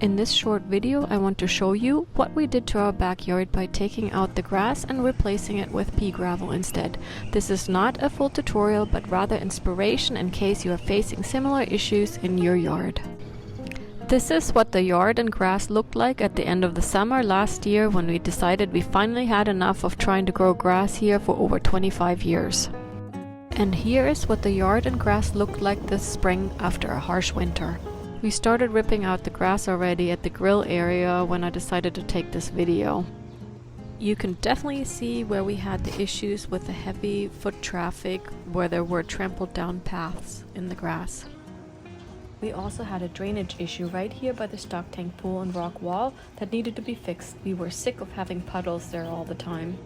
In this short video, I want to show you what we did to our backyard by taking out the grass and replacing it with pea gravel instead. This is not a full tutorial, but rather inspiration in case you are facing similar issues in your yard. This is what the yard and grass looked like at the end of the summer last year when we decided we finally had enough of trying to grow grass here for over 25 years. And here is what the yard and grass looked like this spring after a harsh winter. We started ripping out the grass already at the grill area when I decided to take this video. You can definitely see where we had the issues with the heavy foot traffic, where there were trampled down paths in the grass. We also had a drainage issue right here by the stock tank pool and rock wall that needed to be fixed. We were sick of having puddles there all the time.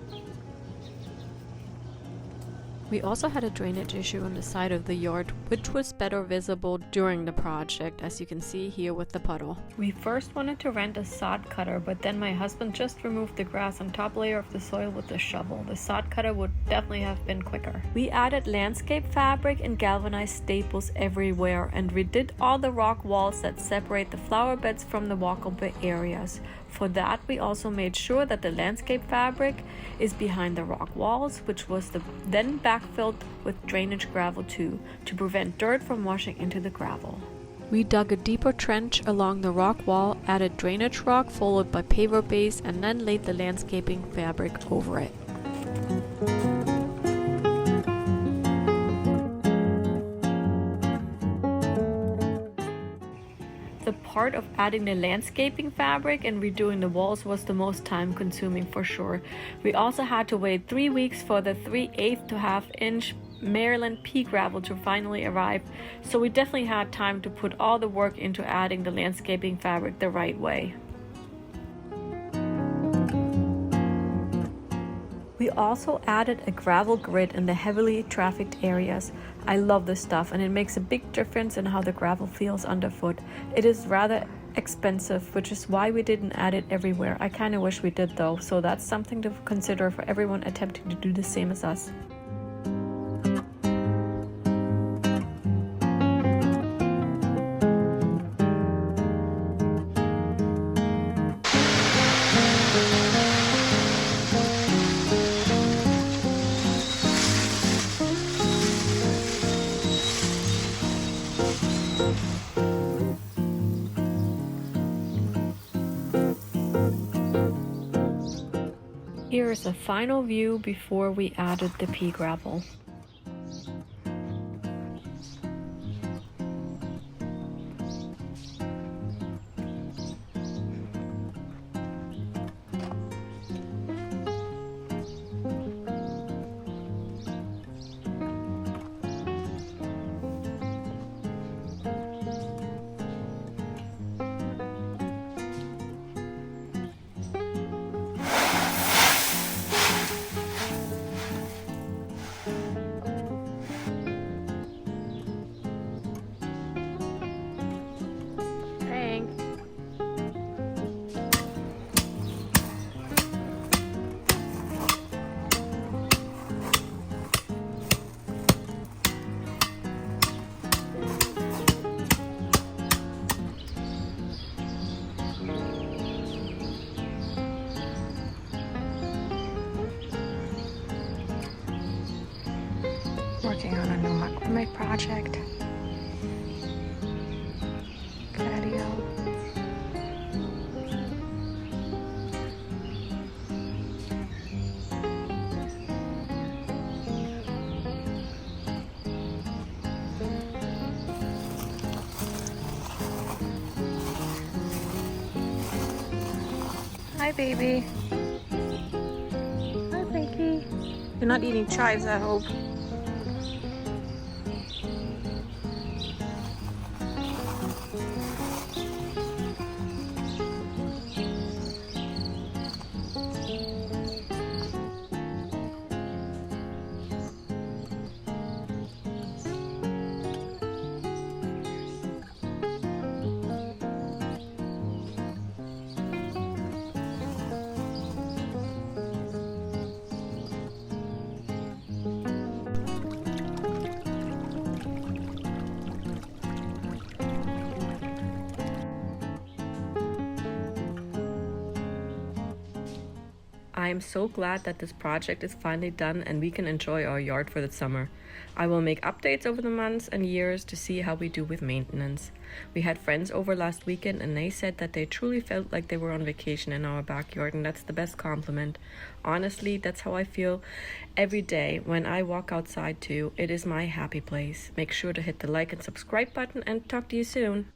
We also had a drainage issue on the side of the yard, which was better visible during the project, as you can see here with the puddle. We first wanted to rent a sod cutter, but then my husband just removed the grass and top layer of the soil with a shovel. The sod cutter would definitely have been quicker. We added landscape fabric and galvanized staples everywhere and redid all the rock walls that separate the flower beds from the walkable areas. For that, we also made sure that the landscape fabric is behind the rock walls, which was then backfilled with drainage gravel too, to prevent dirt from washing into the gravel. We dug a deeper trench along the rock wall, added drainage rock followed by paver base, and then laid the landscaping fabric over it. The part of adding the landscaping fabric and redoing the walls was the most time consuming for sure. We also had to wait 3 weeks for the 3/8 to 1/2 inch Maryland pea gravel to finally arrive, so we definitely had time to put all the work into adding the landscaping fabric the right way. We also added a gravel grid in the heavily trafficked areas. I love this stuff and it makes a big difference in how the gravel feels underfoot. It is rather expensive, which is why we didn't add it everywhere. I kind of wish we did though, so that's something to consider for everyone attempting to do the same as us. Here is a final view before we added the pea gravel. Working on a new macrame project. Patio. Hi, baby. Hi, Frankie. You're not eating chives, I hope. I am so glad that this project is finally done and we can enjoy our yard for the summer. I will make updates over the months and years to see how we do with maintenance. We had friends over last weekend and they said that they truly felt like they were on vacation in our backyard, and that's the best compliment. Honestly, that's how I feel every day when I walk outside too. It is my happy place. Make sure to hit the like and subscribe button and talk to you soon.